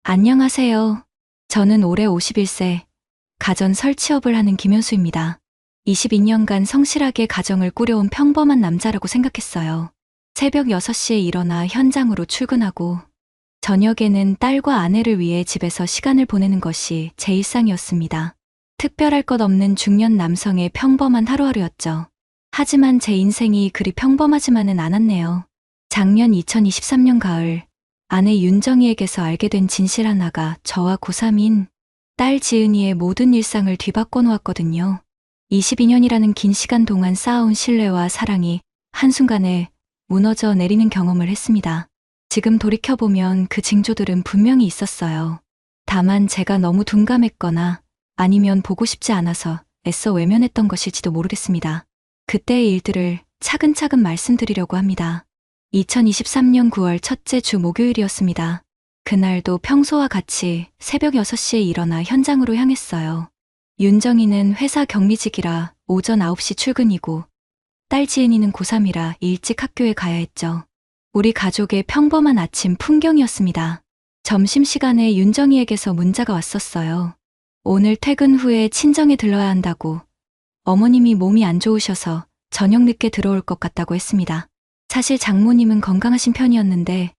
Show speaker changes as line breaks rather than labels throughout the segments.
안녕하세요. 저는 올해 51세, 가전 설치업을 하는 김현수입니다. 22년간 성실하게 가정을 꾸려온 평범한 남자라고 생각했어요. 새벽 6시에 일어나 현장으로 출근하고, 저녁에는 딸과 아내를 위해 집에서 시간을 보내는 것이 제 일상이었습니다. 특별할 것 없는 중년 남성의 평범한 하루하루였죠. 하지만 제 인생이 그리 평범하지만은 않았네요. 작년 2023년 가을, 아내 윤정희에게서 알게 된 진실 하나가 저와 고3인 딸 지은이의 모든 일상을 뒤바꿔 놓았거든요. 22년이라는 긴 시간 동안 쌓아온 신뢰와 사랑이 한순간에 무너져 내리는 경험을 했습니다. 지금 돌이켜보면 그 징조들은 분명히 있었어요. 다만 제가 너무 둔감했거나 아니면 보고 싶지 않아서 애써 외면했던 것일지도 모르겠습니다. 그때의 일들을 차근차근 말씀드리려고 합니다. 2023년 9월 첫째 주 목요일이었습니다. 그날도 평소와 같이 새벽 6시에 일어나 현장으로 향했어요. 윤정이는 회사 격리직이라 오전 9시 출근이고, 딸 지은이는 고3이라 일찍 학교에 가야 했죠. 우리 가족의 평범한 아침 풍경이었습니다. 점심시간에 윤정이에게서 문자가 왔었어요. 오늘 퇴근 후에 친정에 들러야 한다고, 어머님이 몸이 안 좋으셔서 저녁 늦게 들어올 것 같다고 했습니다. 사실 장모님은 건강하신 편이었는데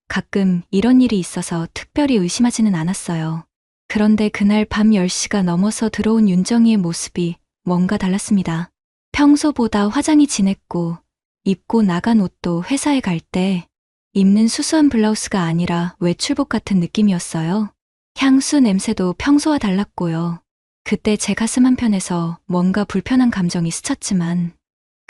가끔 이런 일이 있어서 특별히 의심하지는 않았어요. 그런데 그날 밤 10시가 넘어서 들어온 윤정이의 모습이 뭔가 달랐습니다. 평소보다 화장이 진했고 입고 나간 옷도 회사에 갈 때 입는 수수한 블라우스가 아니라 외출복 같은 느낌이었어요. 향수 냄새도 평소와 달랐고요. 그때 제 가슴 한편에서 뭔가 불편한 감정이 스쳤지만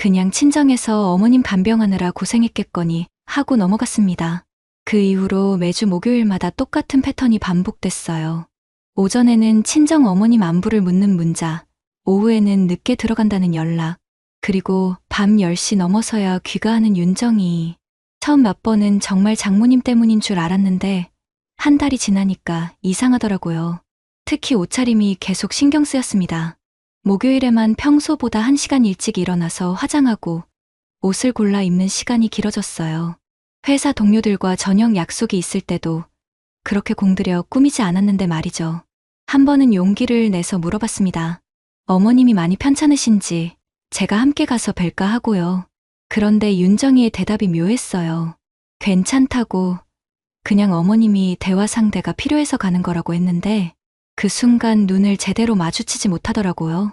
그냥 친정에서 어머님 간병하느라 고생했겠거니 하고 넘어갔습니다. 그 이후로 매주 목요일마다 똑같은 패턴이 반복됐어요. 오전에는 친정 어머님 안부를 묻는 문자, 오후에는 늦게 들어간다는 연락, 그리고 밤 10시 넘어서야 귀가하는 윤정이. 처음 몇 번은 정말 장모님 때문인 줄 알았는데 한 달이 지나니까 이상하더라고요. 특히 옷차림이 계속 신경 쓰였습니다. 목요일에만 평소보다 1시간 일찍 일어나서 화장하고 옷을 골라 입는 시간이 길어졌어요. 회사 동료들과 저녁 약속이 있을 때도 그렇게 공들여 꾸미지 않았는데 말이죠. 한 번은 용기를 내서 물어봤습니다. 어머님이 많이 편찮으신지 제가 함께 가서 뵐까 하고요. 그런데 윤정이의 대답이 묘했어요. 괜찮다고, 그냥 어머님이 대화 상대가 필요해서 가는 거라고 했는데 그 순간 눈을 제대로 마주치지 못하더라고요.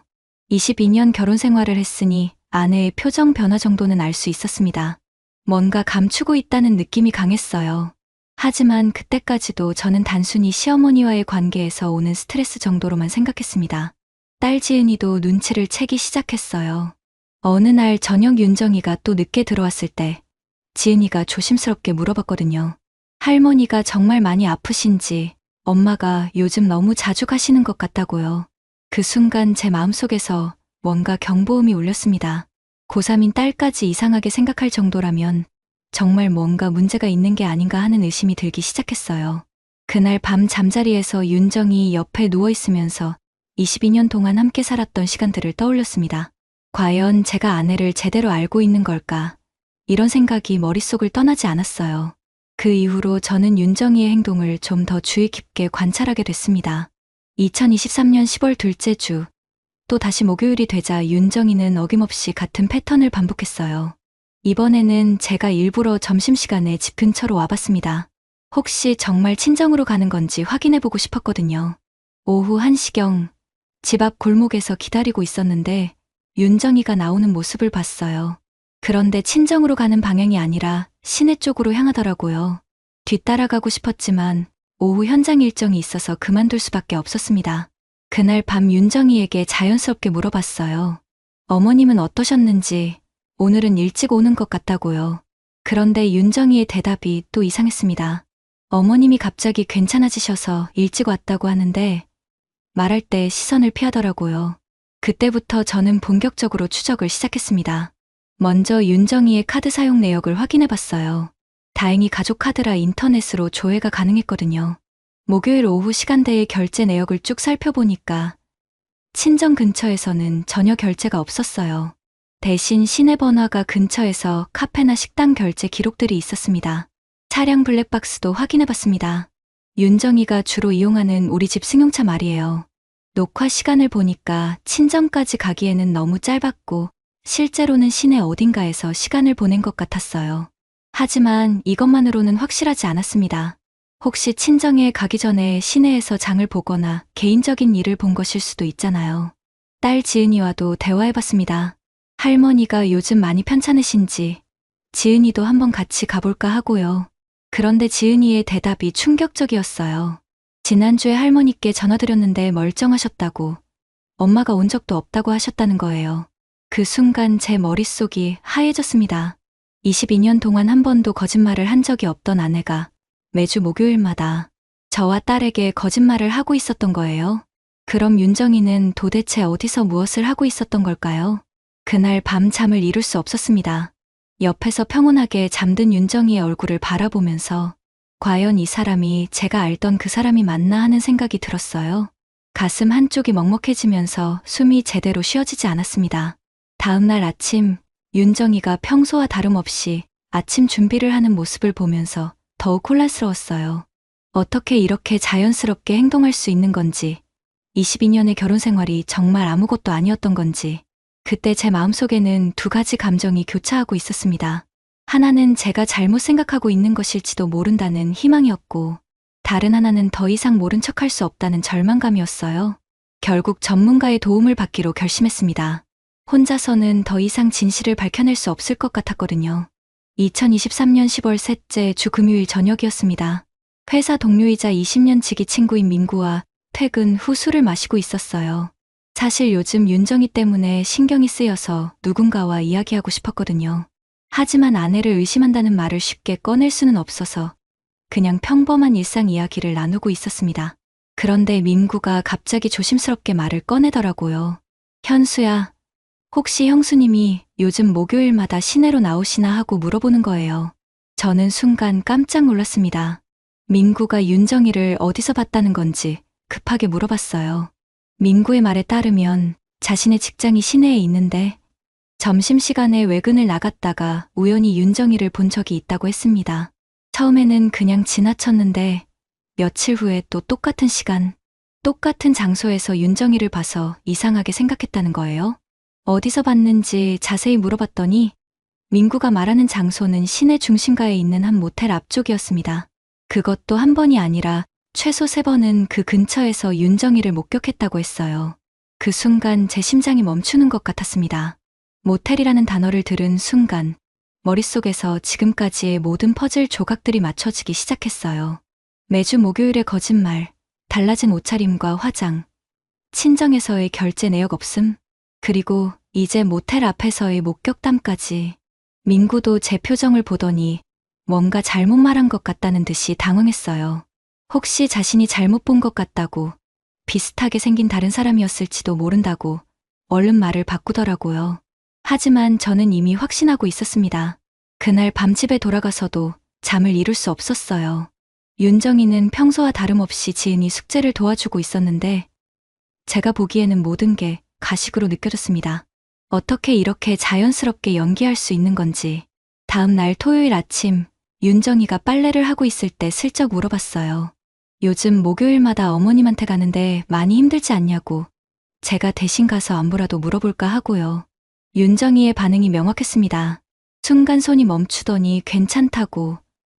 22년 결혼 생활을 했으니 아내의 표정 변화 정도는 알 수 있었습니다. 뭔가 감추고 있다는 느낌이 강했어요. 하지만 그때까지도 저는 단순히 시어머니와의 관계에서 오는 스트레스 정도로만 생각했습니다. 딸 지은이도 눈치를 채기 시작했어요. 어느 날 저녁 윤정이가 또 늦게 들어왔을 때 지은이가 조심스럽게 물어봤거든요. 할머니가 정말 많이 아프신지, 엄마가 요즘 너무 자주 가시는 것 같다고요. 그 순간 제 마음속에서 뭔가 경보음이 울렸습니다. 고3인 딸까지 이상하게 생각할 정도라면 정말 뭔가 문제가 있는 게 아닌가 하는 의심이 들기 시작했어요. 그날 밤 잠자리에서 윤정이 옆에 누워있으면서 22년 동안 함께 살았던 시간들을 떠올렸습니다. 과연 제가 아내를 제대로 알고 있는 걸까? 이런 생각이 머릿속을 떠나지 않았어요. 그 이후로 저는 윤정이의 행동을 좀 더 주의 깊게 관찰하게 됐습니다. 2023년 10월 둘째 주, 또 다시 목요일이 되자 윤정이는 어김없이 같은 패턴을 반복했어요. 이번에는 제가 일부러 점심시간에 집 근처로 와봤습니다. 혹시 정말 친정으로 가는 건지 확인해보고 싶었거든요. 오후 1시경, 집 앞 골목에서 기다리고 있었는데 윤정이가 나오는 모습을 봤어요. 그런데 친정으로 가는 방향이 아니라 시내 쪽으로 향하더라고요. 뒤따라가고 싶었지만 오후 현장 일정이 있어서 그만둘 수밖에 없었습니다. 그날 밤 윤정이에게 자연스럽게 물어봤어요. 어머님은 어떠셨는지, 오늘은 일찍 오는 것 같다고요. 그런데 윤정이의 대답이 또 이상했습니다. 어머님이 갑자기 괜찮아지셔서 일찍 왔다고 하는데 말할 때 시선을 피하더라고요. 그때부터 저는 본격적으로 추적을 시작했습니다. 먼저 윤정이의 카드 사용 내역을 확인해봤어요. 다행히 가족 카드라 인터넷으로 조회가 가능했거든요. 목요일 오후 시간대의 결제 내역을 쭉 살펴보니까 친정 근처에서는 전혀 결제가 없었어요. 대신 시내 번화가 근처에서 카페나 식당 결제 기록들이 있었습니다. 차량 블랙박스도 확인해봤습니다. 윤정이가 주로 이용하는 우리 집 승용차 말이에요. 녹화 시간을 보니까 친정까지 가기에는 너무 짧았고 실제로는 시내 어딘가에서 시간을 보낸 것 같았어요. 하지만 이것만으로는 확실하지 않았습니다. 혹시 친정에 가기 전에 시내에서 장을 보거나 개인적인 일을 본 것일 수도 있잖아요. 딸 지은이와도 대화해봤습니다. 할머니가 요즘 많이 편찮으신지 지은이도 한번 같이 가볼까 하고요. 그런데 지은이의 대답이 충격적이었어요. 지난주에 할머니께 전화드렸는데 멀쩡하셨다고, 엄마가 온 적도 없다고 하셨다는 거예요. 그 순간 제 머릿속이 하얘졌습니다. 22년 동안 한 번도 거짓말을 한 적이 없던 아내가 매주 목요일마다 저와 딸에게 거짓말을 하고 있었던 거예요. 그럼 윤정이는 도대체 어디서 무엇을 하고 있었던 걸까요? 그날 밤 잠을 이룰 수 없었습니다. 옆에서 평온하게 잠든 윤정이의 얼굴을 바라보면서 과연 이 사람이 제가 알던 그 사람이 맞나 하는 생각이 들었어요. 가슴 한쪽이 먹먹해지면서 숨이 제대로 쉬어지지 않았습니다. 다음 날 아침, 윤정이가 평소와 다름없이 아침 준비를 하는 모습을 보면서 더욱 혼란스러웠어요. 어떻게 이렇게 자연스럽게 행동할 수 있는 건지, 22년의 결혼 생활이 정말 아무것도 아니었던 건지, 그때 제 마음속에는 두 가지 감정이 교차하고 있었습니다. 하나는 제가 잘못 생각하고 있는 것일지도 모른다는 희망이었고, 다른 하나는 더 이상 모른 척할 수 없다는 절망감이었어요. 결국 전문가의 도움을 받기로 결심했습니다. 혼자서는 더 이상 진실을 밝혀낼 수 없을 것 같았거든요. 2023년 10월 셋째 주 금요일 저녁이었습니다. 회사 동료이자 20년 지기 친구인 민구와 퇴근 후 술을 마시고 있었어요. 사실 요즘 윤정이 때문에 신경이 쓰여서 누군가와 이야기하고 싶었거든요. 하지만 아내를 의심한다는 말을 쉽게 꺼낼 수는 없어서 그냥 평범한 일상 이야기를 나누고 있었습니다. 그런데 민구가 갑자기 조심스럽게 말을 꺼내더라고요. 현수야, 혹시 형수님이 요즘 목요일마다 시내로 나오시나 하고 물어보는 거예요. 저는 순간 깜짝 놀랐습니다. 민구가 윤정이를 어디서 봤다는 건지 급하게 물어봤어요. 민구의 말에 따르면 자신의 직장이 시내에 있는데 점심시간에 외근을 나갔다가 우연히 윤정이를 본 적이 있다고 했습니다. 처음에는 그냥 지나쳤는데 며칠 후에 또 똑같은 시간, 똑같은 장소에서 윤정이를 봐서 이상하게 생각했다는 거예요. 어디서 봤는지 자세히 물어봤더니 민구가 말하는 장소는 시내 중심가에 있는 한 모텔 앞쪽이었습니다. 그것도 한 번이 아니라 최소 3번은 그 근처에서 윤정이를 목격했다고 했어요. 그 순간 제 심장이 멈추는 것 같았습니다. 모텔이라는 단어를 들은 순간 머릿속에서 지금까지의 모든 퍼즐 조각들이 맞춰지기 시작했어요. 매주 목요일의 거짓말, 달라진 옷차림과 화장, 친정에서의 결제 내역 없음, 그리고 이제 모텔 앞에서의 목격담까지. 민구도 제 표정을 보더니 뭔가 잘못 말한 것 같다는 듯이 당황했어요. 혹시 자신이 잘못 본 것 같다고, 비슷하게 생긴 다른 사람이었을지도 모른다고 얼른 말을 바꾸더라고요. 하지만 저는 이미 확신하고 있었습니다. 그날 밤 집에 돌아가서도 잠을 이룰 수 없었어요. 윤정이는 평소와 다름없이 지은이 숙제를 도와주고 있었는데 제가 보기에는 모든 게 가식으로 느껴졌습니다. 어떻게 이렇게 자연스럽게 연기할 수 있는 건지. 다음 날 토요일 아침, 윤정이가 빨래를 하고 있을 때 슬쩍 물어봤어요. 요즘 목요일마다 어머님한테 가는데 많이 힘들지 않냐고. 제가 대신 가서 안부라도 물어볼까 하고요. 윤정이의 반응이 명확했습니다. 순간 손이 멈추더니 괜찮다고,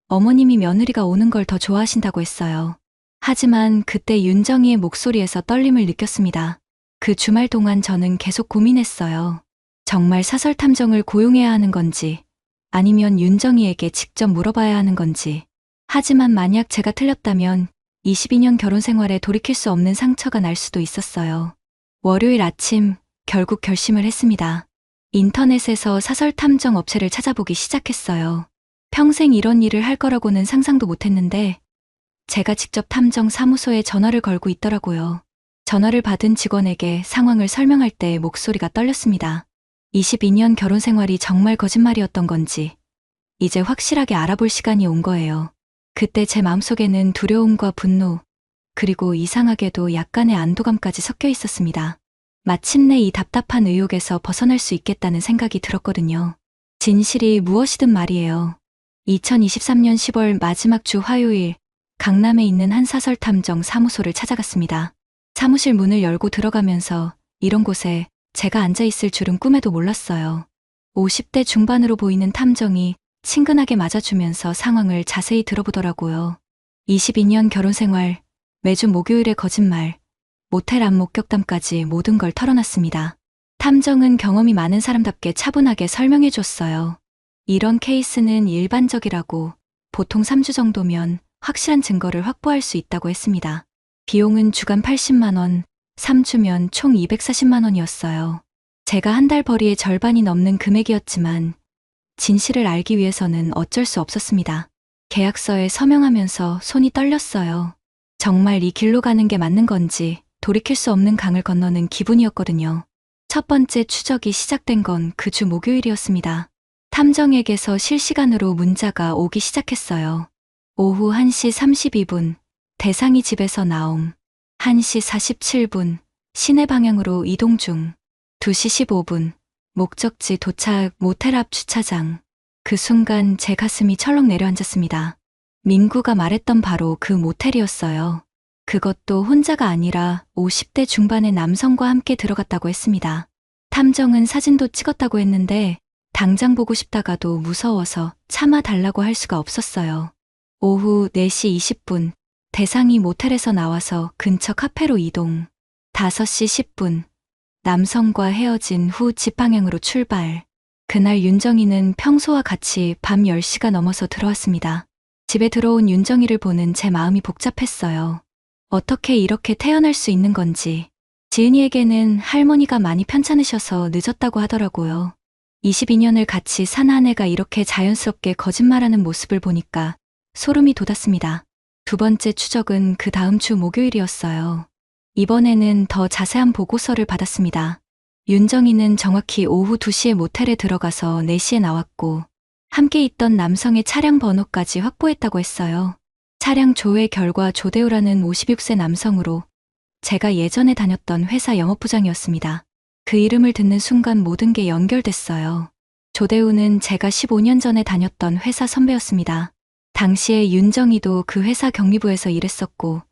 어머님이 며느리가 오는 걸 더 좋아하신다고 했어요. 하지만 그때 윤정이의 목소리에서 떨림을 느꼈습니다. 그 주말 동안 저는 계속 고민했어요. 정말 사설 탐정을 고용해야 하는 건지, 아니면 윤정이에게 직접 물어봐야 하는 건지. 하지만 만약 제가 틀렸다면 22년 결혼 생활에 돌이킬 수 없는 상처가 날 수도 있었어요. 월요일 아침, 결국 결심을 했습니다. 인터넷에서 사설 탐정 업체를 찾아보기 시작했어요. 평생 이런 일을 할 거라고는 상상도 못했는데 제가 직접 탐정 사무소에 전화를 걸고 있더라고요. 전화를 받은 직원에게 상황을 설명할 때 목소리가 떨렸습니다. 22년 결혼 생활이 정말 거짓말이었던 건지 이제 확실하게 알아볼 시간이 온 거예요. 그때 제 마음속에는 두려움과 분노, 그리고 이상하게도 약간의 안도감까지 섞여 있었습니다. 마침내 이 답답한 의욕에서 벗어날 수 있겠다는 생각이 들었거든요. 진실이 무엇이든 말이에요. 2023년 10월 마지막 주 화요일, 강남에 있는 한 사설 탐정 사무소를 찾아갔습니다. 사무실 문을 열고 들어가면서 이런 곳에 제가 앉아 있을 줄은 꿈에도 몰랐어요. 50대 중반으로 보이는 탐정이 친근하게 맞아주면서 상황을 자세히 들어보더라고요. 22년 결혼 생활, 매주 목요일의 거짓말, 모텔 앞 목격담까지 모든 걸 털어놨습니다. 탐정은 경험이 많은 사람답게 차분하게 설명해 줬어요. 이런 케이스는 일반적이라고 보통 3주 정도면 확실한 증거를 확보할 수 있다고 했습니다. 비용은 주간 80만 원, 3주면 총 240만 원이었어요. 제가 한 달 벌이의 절반이 넘는 금액이었지만 진실을 알기 위해서는 어쩔 수 없었습니다. 계약서에 서명하면서 손이 떨렸어요. 정말 이 길로 가는 게 맞는 건지 돌이킬 수 없는 강을 건너는 기분이었거든요. 첫 번째 추적이 시작된 건 그 주 목요일이었습니다. 탐정에게서 실시간으로 문자가 오기 시작했어요. 오후 1시 32분, 대상이 집에서 나옴. 1시 47분, 시내 방향으로 이동 중. 2시 15분, 목적지 도착 모텔 앞 주차장. 그 순간 제 가슴이 철렁 내려앉았습니다. 민구가 말했던 바로 그 모텔이었어요. 그것도 혼자가 아니라 50대 중반의 남성과 함께 들어갔다고 했습니다. 탐정은 사진도 찍었다고 했는데 당장 보고 싶다가도 무서워서 참아달라고 할 수가 없었어요. 오후 4시 20분, 대상이 모텔에서 나와서 근처 카페로 이동. 5시 10분, 남성과 헤어진 후 집 방향으로 출발. 그날 윤정이는 평소와 같이 밤 10시가 넘어서 들어왔습니다. 집에 들어온 윤정이를 보는 제 마음이 복잡했어요. 어떻게 이렇게 태어날 수 있는 건지. 지은이에게는 할머니가 많이 편찮으셔서 늦었다고 하더라고요. 22년을 같이 산 아내가 이렇게 자연스럽게 거짓말하는 모습을 보니까 소름이 돋았습니다. 두 번째 추적은 그 다음 주 목요일이었어요. 이번에는 더 자세한 보고서를 받았습니다. 윤정이는 정확히 오후 2시에 모텔에 들어가서 4시에 나왔고 함께 있던 남성의 차량 번호까지 확보했다고 했어요. 차량 조회 결과 조대우라는 56세 남성으로 제가 예전에 다녔던 회사 영업부장이었습니다. 그 이름을 듣는 순간 모든 게 연결됐어요. 조대우는 제가 15년 전에 다녔던 회사 선배였습니다. 당시에 윤정이도 그 회사 경리부에서 일했었고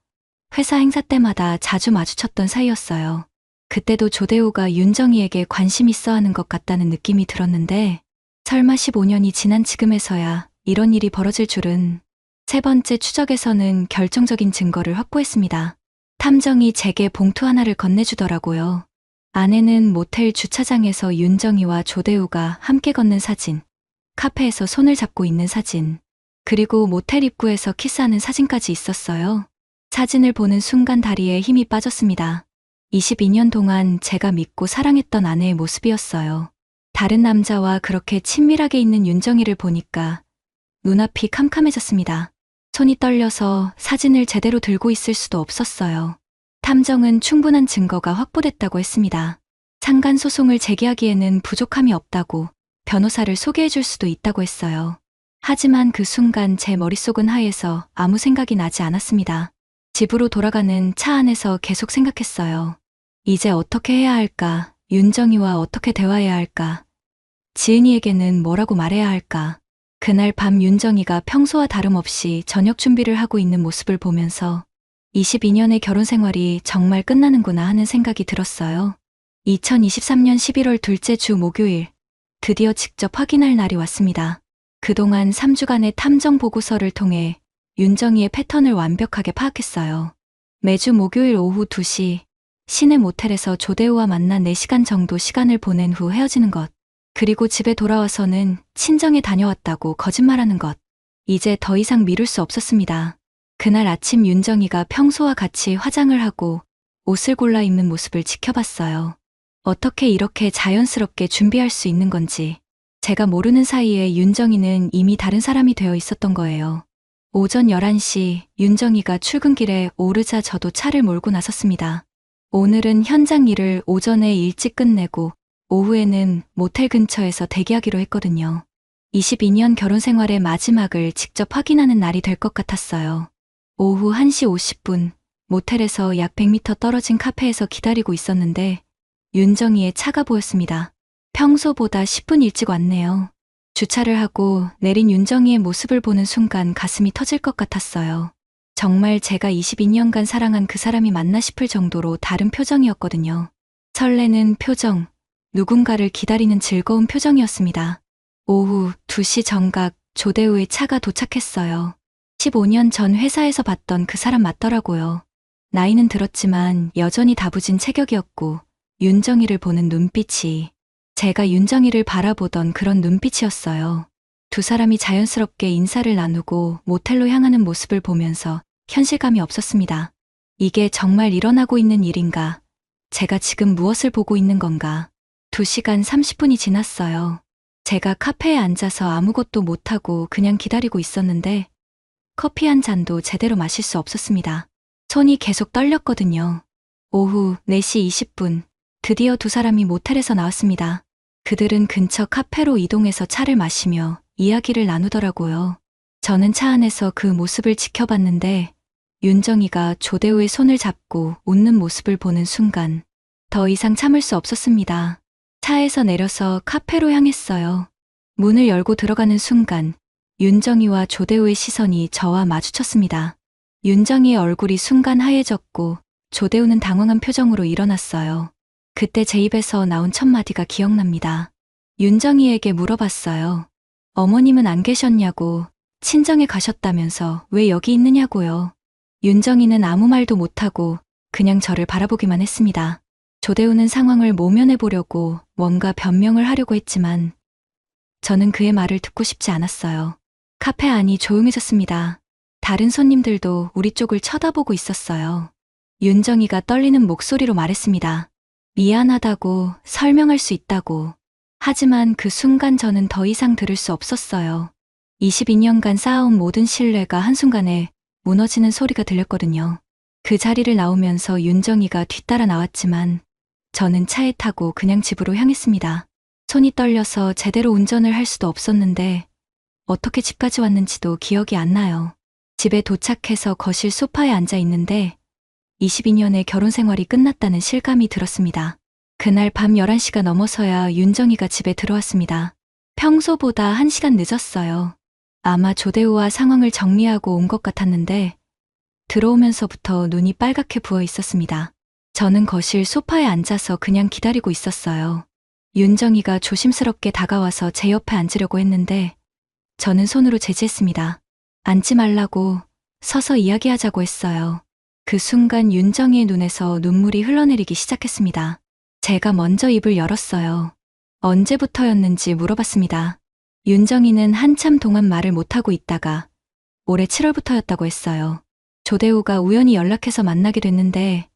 회사 행사 때마다 자주 마주쳤던 사이였어요. 그때도 조대우가 윤정이에게 관심 있어 하는 것 같다는 느낌이 들었는데 설마 15년이 지난 지금에서야 이런 일이 벌어질 줄은. 세 번째 추적에서는 결정적인 증거를 확보했습니다. 탐정이 제게 봉투 하나를 건네주더라고요. 안에는 모텔 주차장에서 윤정이와 조대우가 함께 걷는 사진, 카페에서 손을 잡고 있는 사진, 그리고 모텔 입구에서 키스하는 사진까지 있었어요. 사진을 보는 순간 다리에 힘이 빠졌습니다. 22년 동안 제가 믿고 사랑했던 아내의 모습이었어요. 다른 남자와 그렇게 친밀하게 있는 윤정이를 보니까 눈앞이 캄캄해졌습니다. 손이 떨려서 사진을 제대로 들고 있을 수도 없었어요. 탐정은 충분한 증거가 확보됐다고 했습니다. 상간소송을 제기하기에는 부족함이 없다고 변호사를 소개해 줄 수도 있다고 했어요. 하지만 그 순간 제 머릿속은 하얘서 아무 생각이 나지 않았습니다. 집으로 돌아가는 차 안에서 계속 생각했어요. 이제 어떻게 해야 할까? 윤정이와 어떻게 대화해야 할까? 지은이에게는 뭐라고 말해야 할까? 그날 밤 윤정이가 평소와 다름없이 저녁 준비를 하고 있는 모습을 보면서 22년의 결혼 생활이 정말 끝나는구나 하는 생각이 들었어요. 2023년 11월 둘째 주 목요일, 드디어 직접 확인할 날이 왔습니다. 그동안 3주간의 탐정 보고서를 통해 윤정이의 패턴을 완벽하게 파악했어요. 매주 목요일 오후 2시, 시내 모텔에서 조대우와 만나 4시간 정도 시간을 보낸 후 헤어지는 것. 그리고 집에 돌아와서는 친정에 다녀왔다고 거짓말하는 것. 이제 더 이상 미룰 수 없었습니다. 그날 아침 윤정이가 평소와 같이 화장을 하고 옷을 골라 입는 모습을 지켜봤어요. 어떻게 이렇게 자연스럽게 준비할 수 있는 건지. 제가 모르는 사이에 윤정이는 이미 다른 사람이 되어 있었던 거예요. 오전 11시 윤정이가 출근길에 오르자 저도 차를 몰고 나섰습니다. 오늘은 현장 일을 오전에 일찍 끝내고 오후에는 모텔 근처에서 대기하기로 했거든요. 22년 결혼 생활의 마지막을 직접 확인하는 날이 될 것 같았어요. 오후 1시 50분, 모텔에서 약 100m 떨어진 카페에서 기다리고 있었는데 윤정이의 차가 보였습니다. 평소보다 10분 일찍 왔네요. 주차를 하고 내린 윤정이의 모습을 보는 순간 가슴이 터질 것 같았어요. 정말 제가 22년간 사랑한 그 사람이 맞나 싶을 정도로 다른 표정이었거든요. 설레는 표정, 누군가를 기다리는 즐거운 표정이었습니다. 오후 2시 정각 조대우의 차가 도착했어요. 15년 전 회사에서 봤던 그 사람 맞더라고요. 나이는 들었지만 여전히 다부진 체격이었고 윤정이를 보는 눈빛이 제가 윤정이를 바라보던 그런 눈빛이었어요. 두 사람이 자연스럽게 인사를 나누고 모텔로 향하는 모습을 보면서 현실감이 없었습니다. 이게 정말 일어나고 있는 일인가? 제가 지금 무엇을 보고 있는 건가? 2시간 30분이 지났어요. 제가 카페에 앉아서 아무것도 못하고 그냥 기다리고 있었는데 커피 한 잔도 제대로 마실 수 없었습니다. 손이 계속 떨렸거든요. 오후 4시 20분, 드디어 두 사람이 모텔에서 나왔습니다. 그들은 근처 카페로 이동해서 차를 마시며 이야기를 나누더라고요. 저는 차 안에서 그 모습을 지켜봤는데 윤정이가 조대우의 손을 잡고 웃는 모습을 보는 순간 더 이상 참을 수 없었습니다. 차에서 내려서 카페로 향했어요. 문을 열고 들어가는 순간 윤정이와 조대우의 시선이 저와 마주쳤습니다. 윤정이의 얼굴이 순간 하얘졌고 조대우는 당황한 표정으로 일어났어요. 그때 제 입에서 나온 첫 마디가 기억납니다. 윤정이에게 물어봤어요. 어머님은 안 계셨냐고, 친정에 가셨다면서 왜 여기 있느냐고요. 윤정이는 아무 말도 못하고 그냥 저를 바라보기만 했습니다. 조대우는 상황을 모면해 보려고 뭔가 변명을 하려고 했지만 저는 그의 말을 듣고 싶지 않았어요. 카페 안이 조용해졌습니다. 다른 손님들도 우리 쪽을 쳐다보고 있었어요. 윤정이가 떨리는 목소리로 말했습니다. 미안하다고, 설명할 수 있다고. 하지만 그 순간 저는 더 이상 들을 수 없었어요. 22년간 쌓아온 모든 신뢰가 한순간에 무너지는 소리가 들렸거든요. 그 자리를 나오면서 윤정이가 뒤따라 나왔지만 저는 차에 타고 그냥 집으로 향했습니다. 손이 떨려서 제대로 운전을 할 수도 없었는데 어떻게 집까지 왔는지도 기억이 안 나요. 집에 도착해서 거실 소파에 앉아 있는데 22년의 결혼 생활이 끝났다는 실감이 들었습니다. 그날 밤 11시가 넘어서야 윤정이가 집에 들어왔습니다. 평소보다 1시간 늦었어요. 아마 조대우와 상황을 정리하고 온 것 같았는데 들어오면서부터 눈이 빨갛게 부어 있었습니다. 저는 거실 소파에 앉아서 그냥 기다리고 있었어요. 윤정이가 조심스럽게 다가와서 제 옆에 앉으려고 했는데 저는 손으로 제지했습니다. 앉지 말라고, 서서 이야기하자고 했어요. 그 순간 윤정이의 눈에서 눈물이 흘러내리기 시작했습니다. 제가 먼저 입을 열었어요. 언제부터였는지 물어봤습니다. 윤정이는 한참 동안 말을 못하고 있다가 올해 7월부터였다고 했어요. 조대우가 우연히 연락해서 만나게 됐는데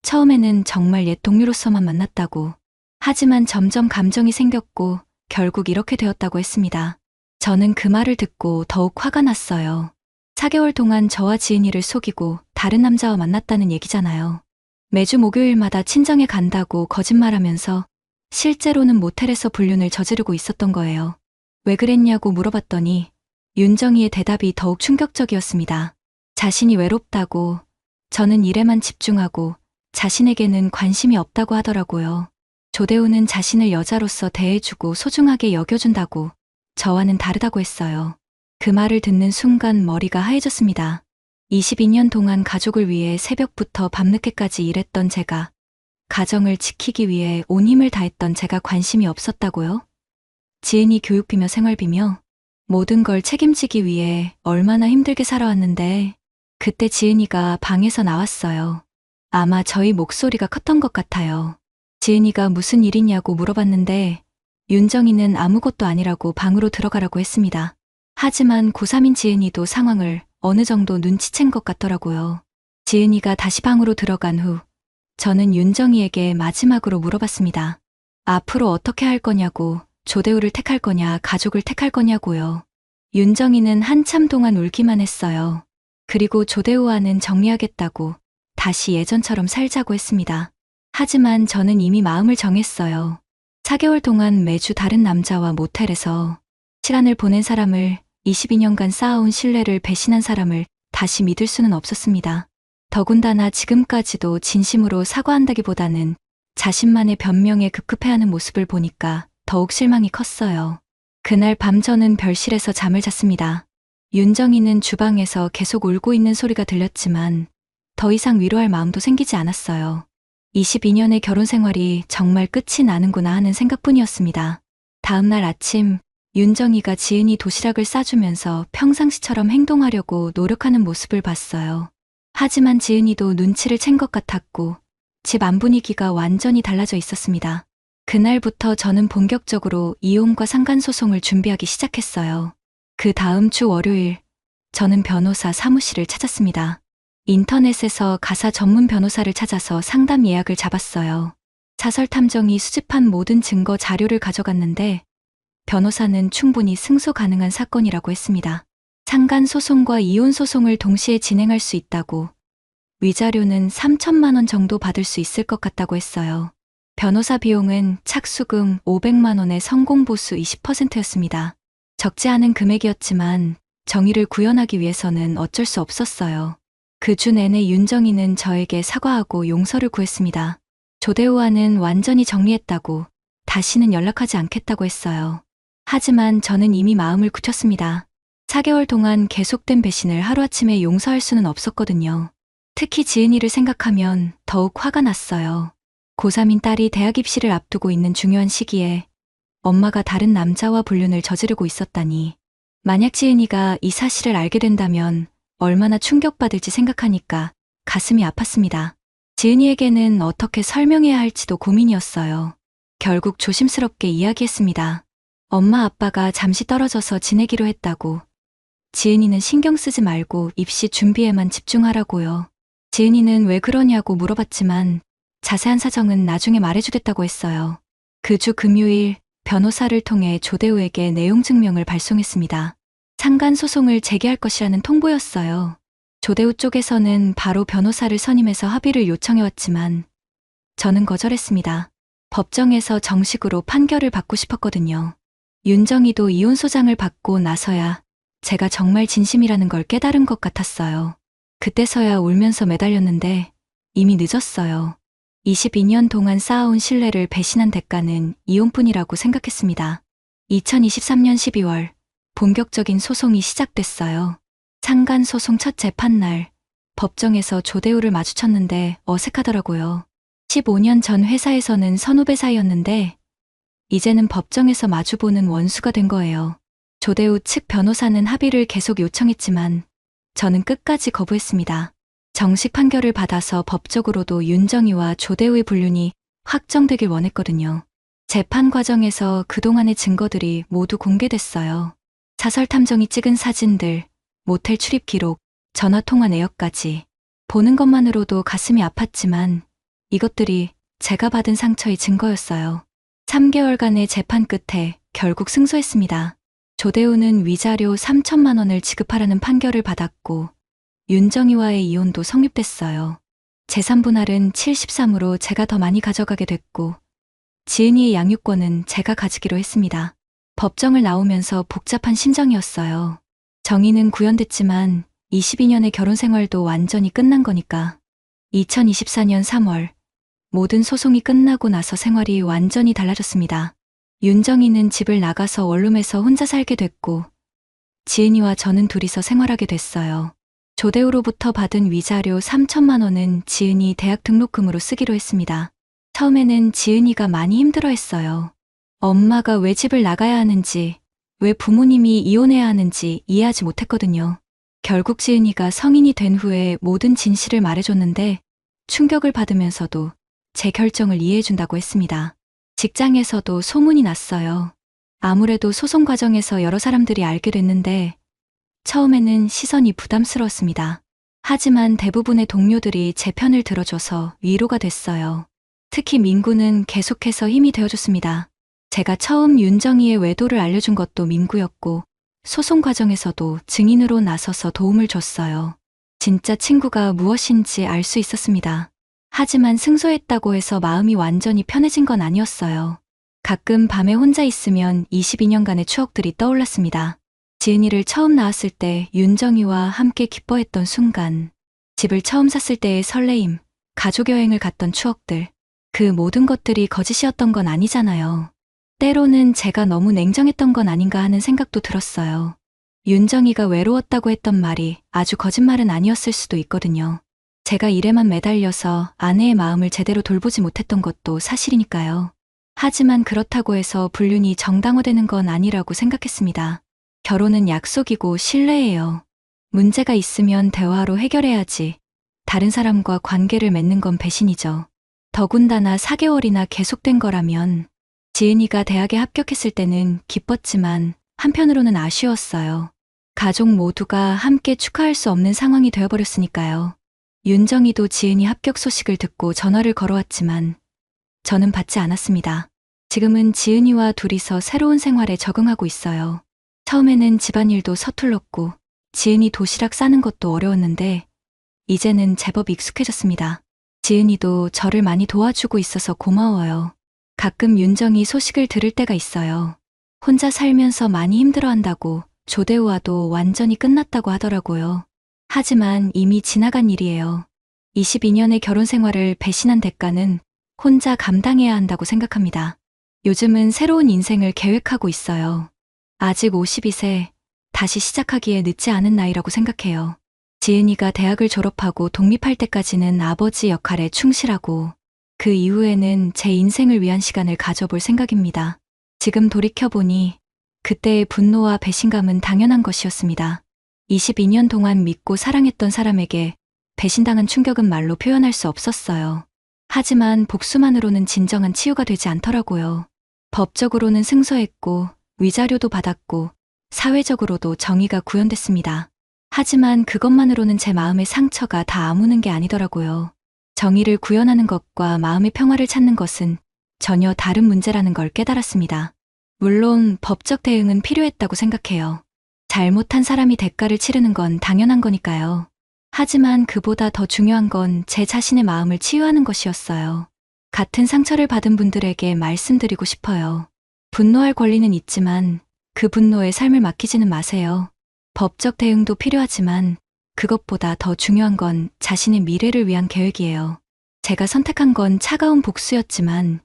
처음에는 정말 옛 동료로서만 만났다고. 하지만 점점 감정이 생겼고 결국 이렇게 되었다고 했습니다. 저는 그 말을 듣고 더욱 화가 났어요. 4개월 동안 저와 지은이를 속이고 다른 남자와 만났다는 얘기잖아요. 매주 목요일마다 친정에 간다고 거짓말하면서 실제로는 모텔에서 불륜을 저지르고 있었던 거예요. 왜 그랬냐고 물어봤더니 윤정이의 대답이 더욱 충격적이었습니다. 자신이 외롭다고, 저는 일에만 집중하고 자신에게는 관심이 없다고 하더라고요. 조대우는 자신을 여자로서 대해주고 소중하게 여겨준다고, 저와는 다르다고 했어요. 그 말을 듣는 순간 머리가 하얘졌습니다. 22년 동안 가족을 위해 새벽부터 밤늦게까지 일했던 제가, 가정을 지키기 위해 온 힘을 다했던 제가 관심이 없었다고요? 지은이 교육비며 생활비며 모든 걸 책임지기 위해 얼마나 힘들게 살아왔는데 그때 지은이가 방에서 나왔어요. 아마 저희 목소리가 컸던 것 같아요. 지은이가 무슨 일이냐고 물어봤는데 윤정이는 아무것도 아니라고 방으로 들어가라고 했습니다. 하지만 고3인 지은이도 상황을 어느 정도 눈치챈 것 같더라고요. 지은이가 다시 방으로 들어간 후 저는 윤정이에게 마지막으로 물어봤습니다. 앞으로 어떻게 할 거냐고, 조대우를 택할 거냐, 가족을 택할 거냐고요. 윤정이는 한참 동안 울기만 했어요. 그리고 조대우와는 정리하겠다고 다시 예전처럼 살자고 했습니다. 하지만 저는 이미 마음을 정했어요. 4개월 동안 매주 다른 남자와 모텔에서 시간을 보낸 사람을, 22년간 쌓아온 신뢰를 배신한 사람을 다시 믿을 수는 없었습니다. 더군다나 지금까지도 진심으로 사과한다기보다는 자신만의 변명에 급급해하는 모습을 보니까 더욱 실망이 컸어요. 그날 밤 저는 별실에서 잠을 잤습니다. 윤정이는 주방에서 계속 울고 있는 소리가 들렸지만 더 이상 위로할 마음도 생기지 않았어요. 22년의 결혼 생활이 정말 끝이 나는구나 하는 생각뿐이었습니다. 다음 날 아침 윤정이가 지은이 도시락을 싸주면서 평상시처럼 행동하려고 노력하는 모습을 봤어요. 하지만 지은이도 눈치를 챈 것 같았고 집 안 분위기가 완전히 달라져 있었습니다. 그날부터 저는 본격적으로 이혼과 상간소송을 준비하기 시작했어요. 그 다음 주 월요일, 저는 변호사 사무실을 찾았습니다. 인터넷에서 가사 전문 변호사를 찾아서 상담 예약을 잡았어요. 사설 탐정이 수집한 모든 증거 자료를 가져갔는데 변호사는 충분히 승소 가능한 사건이라고 했습니다. 상간 소송과 이혼 소송을 동시에 진행할 수 있다고, 위자료는 3천만 원 정도 받을 수 있을 것 같다고 했어요. 변호사 비용은 착수금 500만 원에 성공보수 20%였습니다. 적지 않은 금액이었지만 정의를 구현하기 위해서는 어쩔 수 없었어요. 그 주 내내 윤정이는 저에게 사과하고 용서를 구했습니다. 조대우와는 완전히 정리했다고, 다시는 연락하지 않겠다고 했어요. 하지만 저는 이미 마음을 굳혔습니다. 4개월 동안 계속된 배신을 하루아침에 용서할 수는 없었거든요. 특히 지은이를 생각하면 더욱 화가 났어요. 고3인 딸이 대학 입시를 앞두고 있는 중요한 시기에 엄마가 다른 남자와 불륜을 저지르고 있었다니. 만약 지은이가 이 사실을 알게 된다면 얼마나 충격받을지 생각하니까 가슴이 아팠습니다. 지은이에게는 어떻게 설명해야 할지도 고민이었어요. 결국 조심스럽게 이야기했습니다. 엄마 아빠가 잠시 떨어져서 지내기로 했다고. 지은이는 신경 쓰지 말고 입시 준비에만 집중하라고요. 지은이는 왜 그러냐고 물어봤지만 자세한 사정은 나중에 말해주겠다고 했어요. 그 주 금요일 변호사를 통해 조대우에게 내용 증명을 발송했습니다. 상간 소송을 제기할 것이라는 통보였어요. 조대우 쪽에서는 바로 변호사를 선임해서 합의를 요청해왔지만 저는 거절했습니다. 법정에서 정식으로 판결을 받고 싶었거든요. 윤정이도 이혼 소장을 받고 나서야 제가 정말 진심이라는 걸 깨달은 것 같았어요. 그때서야 울면서 매달렸는데 이미 늦었어요. 22년 동안 쌓아온 신뢰를 배신한 대가는 이혼뿐이라고 생각했습니다. 2023년 12월 본격적인 소송이 시작됐어요. 상간 소송 첫 재판날 법정에서 조대우를 마주쳤는데 어색하더라고요. 15년 전 회사에서는 선후배 사이였는데 이제는 법정에서 마주보는 원수가 된 거예요. 조대우 측 변호사는 합의를 계속 요청했지만 저는 끝까지 거부했습니다. 정식 판결을 받아서 법적으로도 윤정이와 조대우의 불륜이 확정되길 원했거든요. 재판 과정에서 그동안의 증거들이 모두 공개됐어요. 사설 탐정이 찍은 사진들, 모텔 출입 기록, 전화통화 내역까지. 보는 것만으로도 가슴이 아팠지만 이것들이 제가 받은 상처의 증거였어요. 3개월간의 재판 끝에 결국 승소했습니다. 조대우는 위자료 3천만 원을 지급하라는 판결을 받았고 윤정이와의 이혼도 성립됐어요. 재산 분할은 73으로 제가 더 많이 가져가게 됐고 지은이의 양육권은 제가 가지기로 했습니다. 법정을 나오면서 복잡한 심정이었어요. 정의는 구현됐지만 22년의 결혼 생활도 완전히 끝난 거니까. 2024년 3월 모든 소송이 끝나고 나서 생활이 완전히 달라졌습니다. 윤정이는 집을 나가서 원룸에서 혼자 살게 됐고 지은이와 저는 둘이서 생활하게 됐어요. 조대우로부터 받은 위자료 3천만 원은 지은이 대학 등록금으로 쓰기로 했습니다. 처음에는 지은이가 많이 힘들어했어요. 엄마가 왜 집을 나가야 하는지, 왜 부모님이 이혼해야 하는지 이해하지 못했거든요. 결국 지은이가 성인이 된 후에 모든 진실을 말해줬는데 충격을 받으면서도 제 결정을 이해해준다고 했습니다. 직장에서도 소문이 났어요. 아무래도 소송 과정에서 여러 사람들이 알게 됐는데 처음에는 시선이 부담스러웠습니다. 하지만 대부분의 동료들이 제 편을 들어줘서 위로가 됐어요. 특히 민구는 계속해서 힘이 되어줬습니다. 제가 처음 윤정이의 외도를 알려준 것도 민구였고 소송 과정에서도 증인으로 나서서 도움을 줬어요. 진짜 친구가 무엇인지 알 수 있었습니다. 하지만 승소했다고 해서 마음이 완전히 편해진 건 아니었어요. 가끔 밤에 혼자 있으면 22년간의 추억들이 떠올랐습니다. 지은이를 처음 낳았을 때 윤정이와 함께 기뻐했던 순간, 집을 처음 샀을 때의 설레임, 가족 여행을 갔던 추억들, 그 모든 것들이 거짓이었던 건 아니잖아요. 때로는 제가 너무 냉정했던 건 아닌가 하는 생각도 들었어요. 윤정이가 외로웠다고 했던 말이 아주 거짓말은 아니었을 수도 있거든요. 제가 일에만 매달려서 아내의 마음을 제대로 돌보지 못했던 것도 사실이니까요. 하지만 그렇다고 해서 불륜이 정당화되는 건 아니라고 생각했습니다. 결혼은 약속이고 신뢰예요. 문제가 있으면 대화로 해결해야지. 다른 사람과 관계를 맺는 건 배신이죠. 더군다나 4개월이나 계속된 거라면 지은이가 대학에 합격했을 때는 기뻤지만 한편으로는 아쉬웠어요. 가족 모두가 함께 축하할 수 없는 상황이 되어버렸으니까요. 윤정이도 지은이 합격 소식을 듣고 전화를 걸어왔지만 저는 받지 않았습니다. 지금은 지은이와 둘이서 새로운 생활에 적응하고 있어요. 처음에는 집안일도 서툴렀고 지은이 도시락 싸는 것도 어려웠는데 이제는 제법 익숙해졌습니다. 지은이도 저를 많이 도와주고 있어서 고마워요. 가끔 윤정이 소식을 들을 때가 있어요. 혼자 살면서 많이 힘들어한다고 조대우와도 완전히 끝났다고 하더라고요. 하지만 이미 지나간 일이에요. 22년의 결혼 생활을 배신한 대가는 혼자 감당해야 한다고 생각합니다. 요즘은 새로운 인생을 계획하고 있어요. 아직 52세, 다시 시작하기에 늦지 않은 나이라고 생각해요. 지은이가 대학을 졸업하고 독립할 때까지는 아버지 역할에 충실하고 그 이후에는 제 인생을 위한 시간을 가져볼 생각입니다. 지금 돌이켜보니 그때의 분노와 배신감은 당연한 것이었습니다. 22년 동안 믿고 사랑했던 사람에게 배신당한 충격은 말로 표현할 수 없었어요. 하지만 복수만으로는 진정한 치유가 되지 않더라고요. 법적으로는 승소했고 위자료도 받았고 사회적으로도 정의가 구현됐습니다. 하지만 그것만으로는 제 마음의 상처가 다 아무는 게 아니더라고요. 정의를 구현하는 것과 마음의 평화를 찾는 것은 전혀 다른 문제라는 걸 깨달았습니다. 물론 법적 대응은 필요했다고 생각해요. 잘못한 사람이 대가를 치르는 건 당연한 거니까요. 하지만 그보다 더 중요한 건 제 자신의 마음을 치유하는 것이었어요. 같은 상처를 받은 분들에게 말씀드리고 싶어요. 분노할 권리는 있지만 그 분노에 삶을 맡기지는 마세요. 법적 대응도 필요하지만 그것보다 더 중요한 건 자신의 미래를 위한 계획이에요. 제가 선택한 건 차가운 복수였지만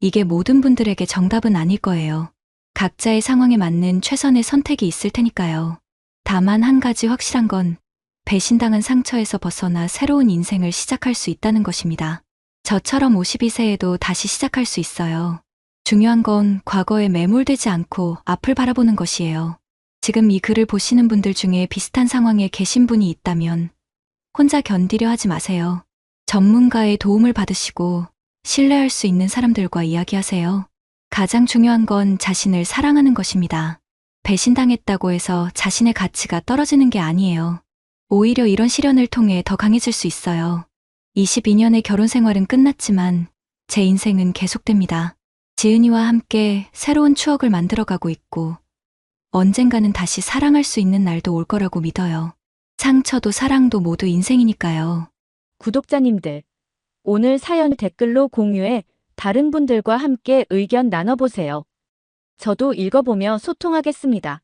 이게 모든 분들에게 정답은 아닐 거예요. 각자의 상황에 맞는 최선의 선택이 있을 테니까요. 다만 한 가지 확실한 건 배신당한 상처에서 벗어나 새로운 인생을 시작할 수 있다는 것입니다. 저처럼 52세에도 다시 시작할 수 있어요. 중요한 건 과거에 매몰되지 않고 앞을 바라보는 것이에요. 지금 이 글을 보시는 분들 중에 비슷한 상황에 계신 분이 있다면 혼자 견디려 하지 마세요. 전문가의 도움을 받으시고 신뢰할 수 있는 사람들과 이야기하세요. 가장 중요한 건 자신을 사랑하는 것입니다. 배신당했다고 해서 자신의 가치가 떨어지는 게 아니에요. 오히려 이런 시련을 통해 더 강해질 수 있어요. 22년의 결혼 생활은 끝났지만 제 인생은 계속됩니다. 지은이와 함께 새로운 추억을 만들어가고 있고 언젠가는 다시 사랑할 수 있는 날도 올 거라고 믿어요. 상처도 사랑도 모두 인생이니까요.
구독자님들, 오늘 사연 댓글로 공유해 다른 분들과 함께 의견 나눠보세요. 저도 읽어보며 소통하겠습니다.